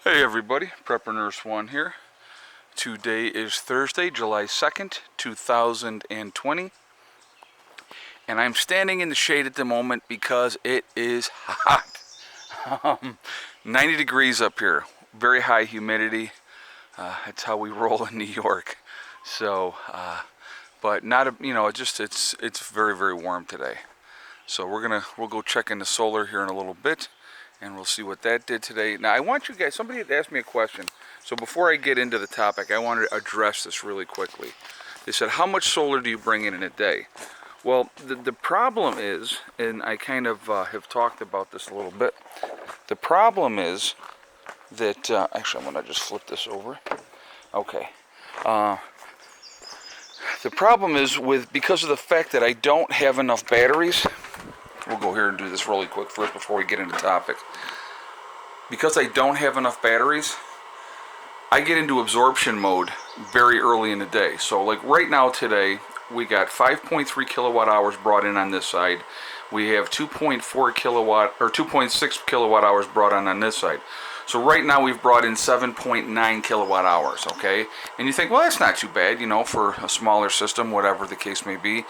Hey everybody, Prepper Nurse 1 here. Today is Thursday, July 2nd, 2020. And I'm standing in the shade at the moment because it is hot. 90 degrees up here, very high humidity. That's how we roll in New York. So, but not it's very, very warm today. So we'll go check in the solar here in a little bit, and we'll see what that did today. Now I want you guys, somebody had asked me a question, so before I get into the topic, I wanted to address this really quickly. They said, how much solar do you bring in a day? Well, the problem is, and I kind of have talked about this a little bit, the problem is that, actually I'm going to just flip this over. Okay. The problem is because of the fact that I don't have enough batteries. We'll go here and do this really quick first before we get into the topic. Because I don't have enough batteries, I get into absorption mode very early in the day. So like right now today, we got 5.3 kilowatt hours brought in on this side. We have 2.4 kilowatt or 2.6 kilowatt hours brought on this side. So right now we've brought in 7.9 kilowatt hours, okay? And you think, well, that's not too bad, you know, for a smaller system, whatever the case may be.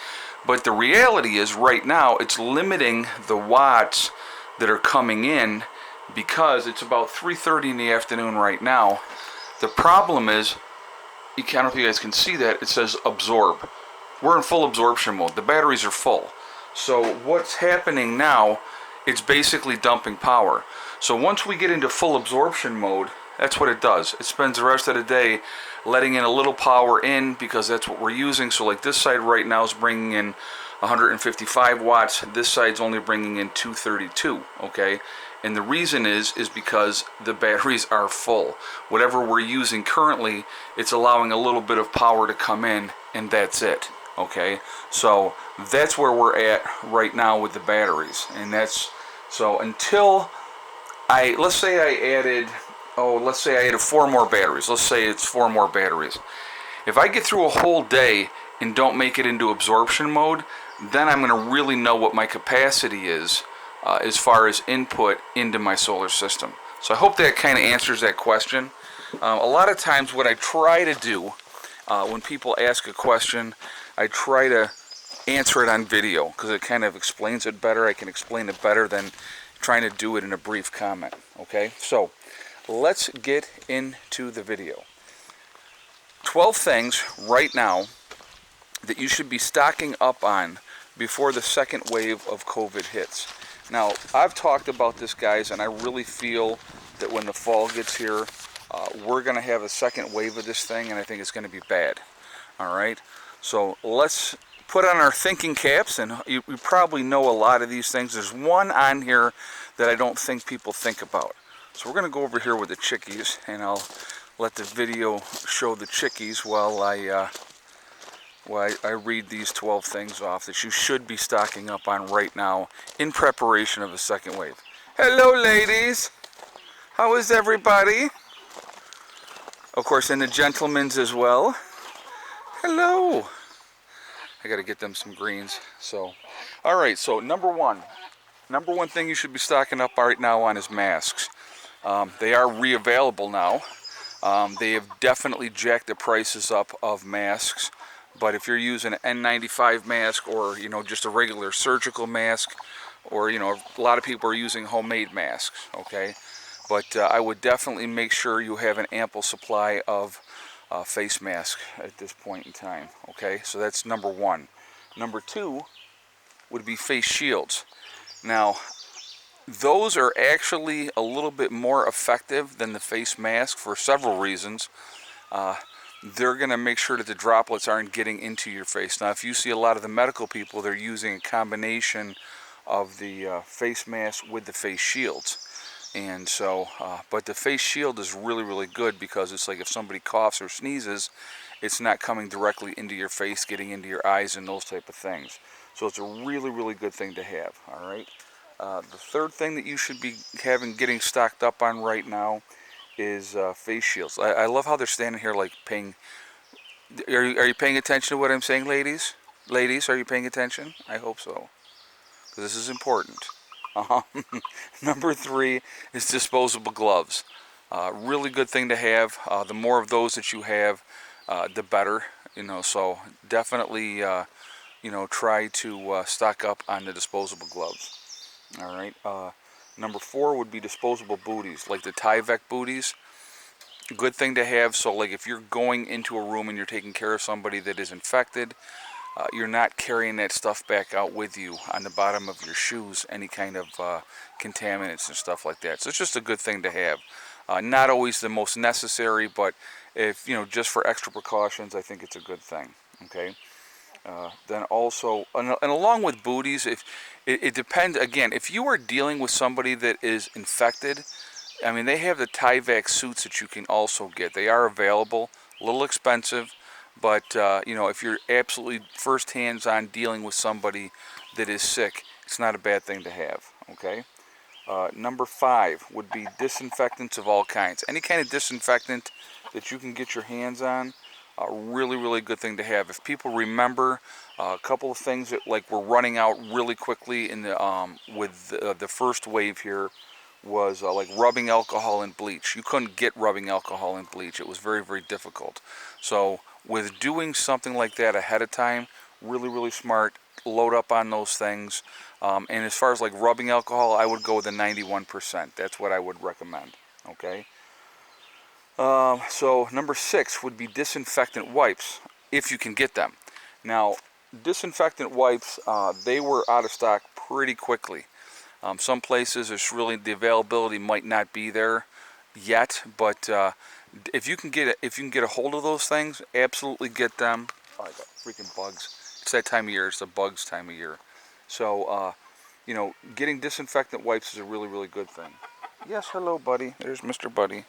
But the reality is right now it's limiting the watts that are coming in because it's about 3:30 in the afternoon right now. The problem is, I don't know if you guys can see that, it says absorb. We're in full absorption mode. The batteries are full. So what's happening now, it's basically dumping power. So once we get into full absorption mode, that's what it does. It spends the rest of the day letting in a little power in because that's what we're using. So like this side right now is bringing in 155 watts. This side's only bringing in 232, okay? And the reason is because the batteries are full. Whatever we're using currently, it's allowing a little bit of power to come in, and that's it, okay? So that's where we're at right now with the batteries. And that's, so until let's say I added 4 more batteries. Let's say it's 4 more batteries. If I get through a whole day and don't make it into absorption mode, then I'm going to really know what my capacity is as far as input into my solar system. So I hope that kind of answers that question. A lot of times what I try to do when people ask a question, I try to answer it on video because it kind of explains it better. I can explain it better than trying to do it in a brief comment. Okay, so let's get into the video. 12 things right now that you should be stocking up on before the second wave of COVID hits. Now, I've talked about this, guys, and I really feel that when the fall gets here, we're going to have a second wave of this thing, and I think it's going to be bad. All right, so let's put on our thinking caps, and you probably know a lot of these things. There's one on here that I don't think people think about. So we're going to go over here with the chickies, and I'll let the video show the chickies while I read these 12 things off that you should be stocking up on right now in preparation of a second wave. Hello, ladies. How is everybody? Of course, and the gentlemen's as well. Hello. I got to get them some greens. So, all right. So number one thing you should be stocking up right now on is masks. They are re-available now. They have definitely jacked the prices up of masks. But if you're using an N95 mask or, you know, just a regular surgical mask, or, you know, a lot of people are using homemade masks, okay? But I would definitely make sure you have an ample supply of face mask at this point in time, okay? So that's number one. Number two would be face shields. Now, those are actually a little bit more effective than the face mask for several reasons. They're going to make sure that the droplets aren't getting into your face. Now, if you see a lot of the medical people, they're using a combination of the face mask with the face shields. And so, but the face shield is really, really good because it's like if somebody coughs or sneezes, it's not coming directly into your face, getting into your eyes and those type of things. So it's a really, really good thing to have, all right? The third thing that you should be getting stocked up on right now is face shields. I love how they're standing here like paying. Are you paying attention to what I'm saying, ladies? Ladies, are you paying attention? I hope so, because this is important. Number 3 is disposable gloves. Really good thing to have. The more of those that you have, the better. So definitely, try to stock up on the disposable gloves. All right. Number 4 would be disposable booties, like the Tyvek booties. Good thing to have. So, like, if you're going into a room and you're taking care of somebody that is infected, you're not carrying that stuff back out with you on the bottom of your shoes, any kind of contaminants and stuff like that. So it's just a good thing to have. Not always the most necessary, but if just for extra precautions, I think it's a good thing. Okay. Then also, and along with booties, if it depends again, if you are dealing with somebody that is infected, I mean, they have the Tyvek suits that you can also get. They are available, a little expensive, but if you're absolutely first hands-on dealing with somebody that is sick, it's not a bad thing to have. Okay. Number 5 would be disinfectants of all kinds. Any kind of disinfectant that you can get your hands on, really, really good thing to have. If people remember, a couple of things that like were running out really quickly in the with the first wave here was like rubbing alcohol and bleach. You couldn't get rubbing alcohol and bleach. It was very, very difficult. So with doing something like that ahead of time, really, really smart. Load up on those things. And as far as like rubbing alcohol, I would go with a 91%. That's what I would recommend. Okay. So number 6 would be disinfectant wipes, if you can get them. Now, disinfectant wipes, they were out of stock pretty quickly. Some places, it's really the availability might not be there yet, but if you can get a hold of those things, absolutely get them. Oh, I got freaking bugs. It's that time of year. It's the bugs time of year. So, getting disinfectant wipes is a really, really good thing. Yes, hello, buddy. There's Mr. Buddy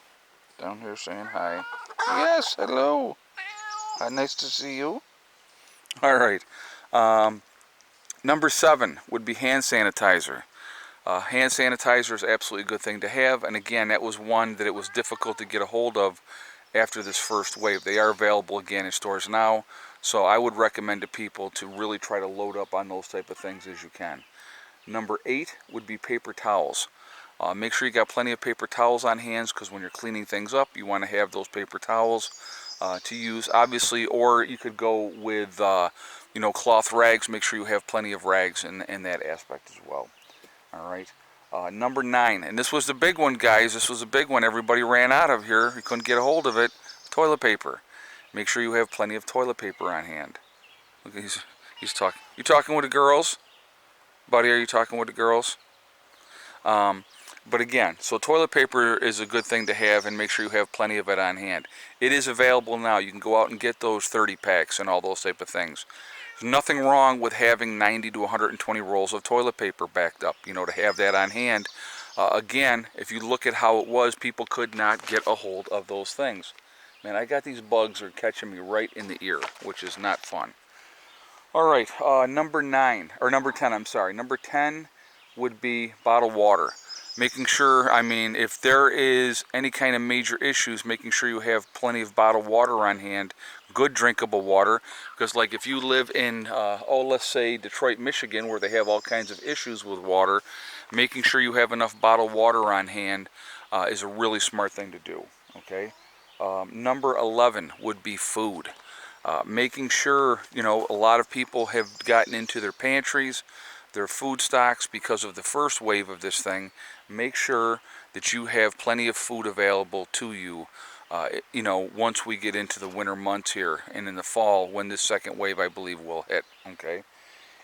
down here saying hi. Yes, hello. Nice to see you. All right. Number 7 would be hand sanitizer. Hand sanitizer is absolutely a good thing to have, and again, that was one that it was difficult to get a hold of after this first wave. They are available again in stores now, so I would recommend to people to really try to load up on those type of things as you can. Number 8 would be paper towels. Make sure you got plenty of paper towels on hands, because when you're cleaning things up, you want to have those paper towels to use, obviously, or you could go with cloth rags. Make sure you have plenty of rags in that aspect as well. All right. Number 9, and this was the big one, guys. This was a big one. Everybody ran out of here. You couldn't get a hold of it. Toilet paper. Make sure you have plenty of toilet paper on hand. Look, he's talking. You talking with the girls, buddy? Are you talking with the girls? But again, so toilet paper is a good thing to have, and make sure you have plenty of it on hand. It is available now. You can go out and get those 30 packs and all those type of things. There's nothing wrong with having 90 to 120 rolls of toilet paper backed up, to have that on hand. Again, if you look at how it was, people could not get a hold of those things. Man, I got these bugs are catching me right in the ear, which is not fun. All right, number 10, I'm sorry. Number 10 would be bottled water. Making sure, if there is any kind of major issues, making sure you have plenty of bottled water on hand, good drinkable water, because like if you live in, let's say Detroit, Michigan, where they have all kinds of issues with water, making sure you have enough bottled water on hand is a really smart thing to do, okay? Number 11 would be food. Making sure, a lot of people have gotten into their pantries, their food stocks because of the first wave of this thing. Make sure that you have plenty of food available to you, once we get into the winter months here and in the fall when this second wave, I believe, will hit, okay?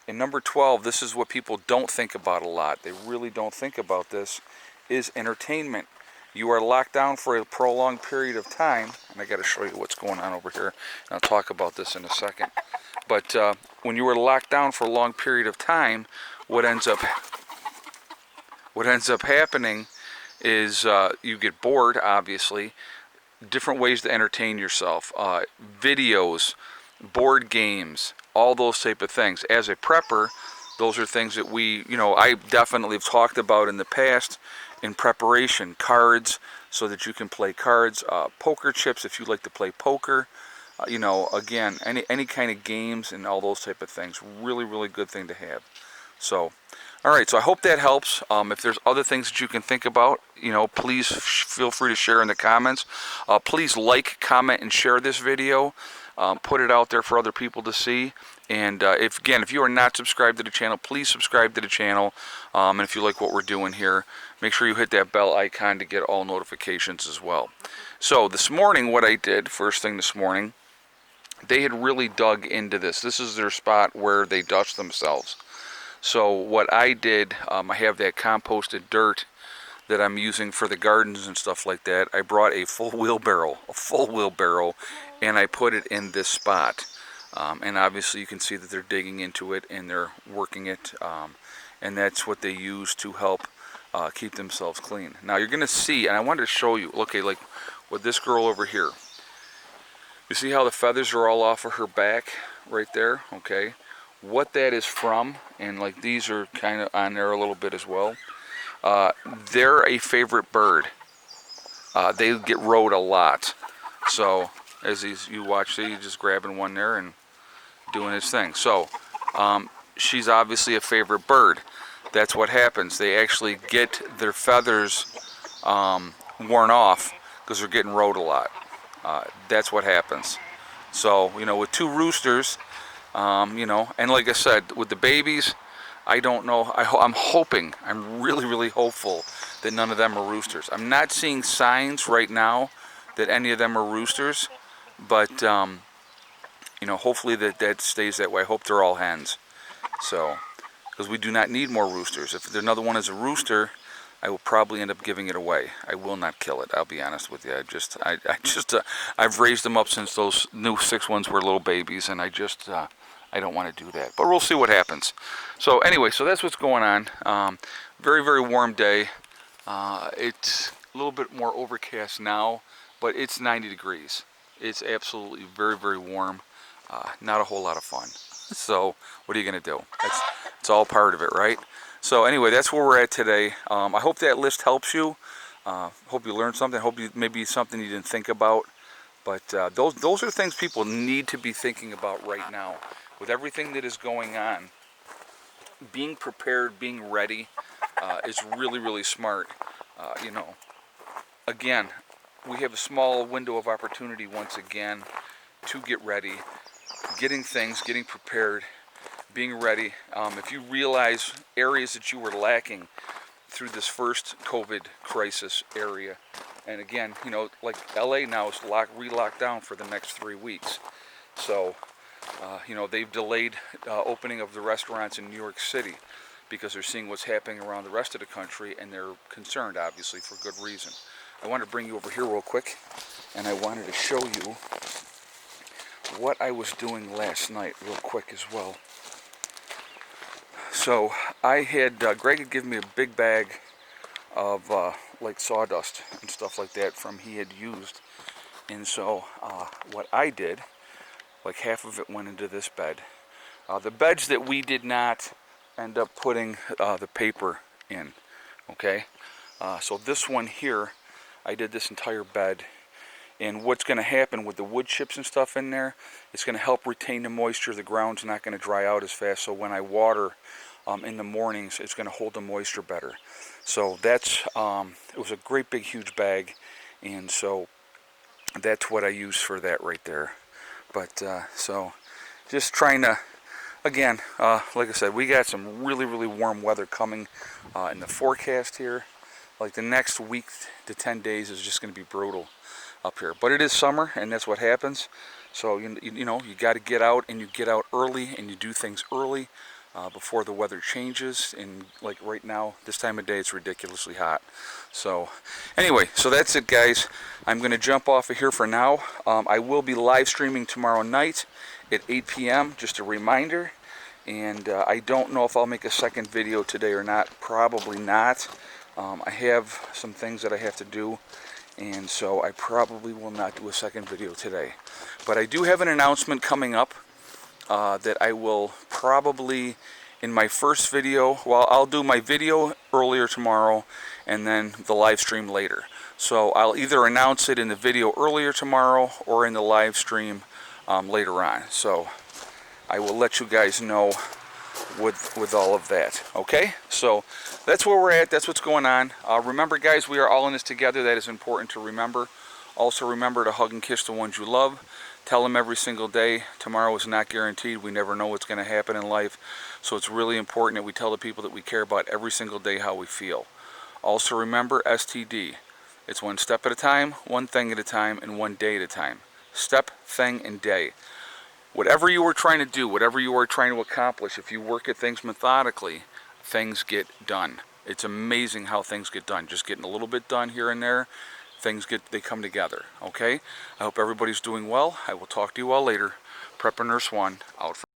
And number 12, this is what people don't think about a lot. They really don't think about this, is entertainment. You are locked down for a prolonged period of time, and I got to show you what's going on over here, and I'll talk about this in a second. But when you are locked down for a long period of time, what ends up happening is you get bored, obviously. Different ways to entertain yourself, videos, board games, all those type of things. As a prepper, those are things that I definitely have talked about in the past in preparation. Cards, so that you can play cards, poker chips if you like to play poker. Again, any kind of games and all those type of things. Really, really good thing to have. So, All right, so I hope that helps. If there's other things that you can think about, please feel free to share in the comments. Please like, comment, and share this video. Put it out there for other people to see. And if you are not subscribed to the channel, please subscribe to the channel. And if you like what we're doing here, make sure you hit that bell icon to get all notifications as well. So this morning, what I did, first thing this morning, they had really dug into this. This is their spot where they dust themselves. So what I did, I have that composted dirt that I'm using for the gardens and stuff like that. I brought a full wheelbarrow, and I put it in this spot. And obviously you can see that they're digging into it and they're working it. And that's what they use to help keep themselves clean. Now you're going to see, and I wanted to show you, okay, like with this girl over here. You see how the feathers are all off of her back right there, okay? What that is from, and like these are kind of on there a little bit as well. They're a favorite bird. They get rode a lot. So as you watch, see, just grabbing one there and doing his thing. So she's obviously a favorite bird. That's what happens. They actually get their feathers worn off because they're getting rode a lot. That's what happens. So, with two roosters, and like I said, with the babies, I don't know. I'm really, really hopeful that none of them are roosters. I'm not seeing signs right now that any of them are roosters, but, hopefully that stays that way. I hope they're all hens. So, because we do not need more roosters. If another one is a rooster, I will probably end up giving it away. I will not kill it. I'll be honest with you. I've raised them up since those new 6 ones were little babies, and I don't want to do that. But we'll see what happens. So anyway, so that's what's going on. Very, very warm day. It's a little bit more overcast now, but it's 90 degrees. It's absolutely very, very warm. Not a whole lot of fun. So what are you going to do? It's all part of it, right? So anyway, that's where we're at today. I hope that list helps you. Hope you learned something. Hope maybe something you didn't think about. But those are things people need to be thinking about right now. With everything that is going on, being prepared, being ready is really, really smart. Again, we have a small window of opportunity once again to get ready, getting prepared, being ready. If you realize areas that you were lacking through this first COVID crisis area, and again, like LA now is re-locked down for the next 3 weeks. So, they've delayed opening of the restaurants in New York City because they're seeing what's happening around the rest of the country, and they're concerned, obviously, for good reason. I wanted to bring you over here real quick, and I wanted to show you what I was doing last night real quick as well. So I had, Greg had given me a big bag of like sawdust and stuff like that from he had used. And so what I did, like half of it went into this bed. The beds that we did not end up putting the paper in, okay? So this one here, I did this entire bed. And what's going to happen with the wood chips and stuff in there, it's going to help retain the moisture. The ground's not going to dry out as fast. So when I water in the mornings, it's going to hold the moisture better. So that's, it was a great big huge bag. And so that's what I use for that right there. But so just trying to, again, like I said, we got some really, really warm weather coming in the forecast here. Like the next week to 10 days is just going to be brutal up here. But it is summer, and that's what happens. So, you got to get out, and you get out early, and you do things early before the weather changes. And like right now, this time of day, it's ridiculously hot. So anyway, so that's it, guys. I'm going to jump off of here for now. I will be live streaming tomorrow night at 8 p.m., just a reminder. And I don't know if I'll make a second video today or not. Probably not. I have some things that I have to do, and so I probably will not do a second video today. But I do have an announcement coming up that I will probably, in my first video, well, I'll do my video earlier tomorrow and then the live stream later. So I'll either announce it in the video earlier tomorrow or in the live stream later on. So I will let you guys know with all of that. Okay, so that's where we're at. That's what's going on. Remember, guys, we are all in this together. That is important to remember. Also, remember to hug and kiss the ones you love. Tell them every single day. Tomorrow is not guaranteed. We never know what's going to happen in life. So it's really important that we tell the people that we care about every single day how we feel. Also, remember STD. It's one step at a time, one thing at a time, and one day at a time. Step, thing, and day. Whatever you are trying to do, whatever you are trying to accomplish, if you work at things methodically, things get done. It's amazing how things get done. Just getting a little bit done here and there, they come together. Okay? I hope everybody's doing well. I will talk to you all later. Prepper Nurse 1 out.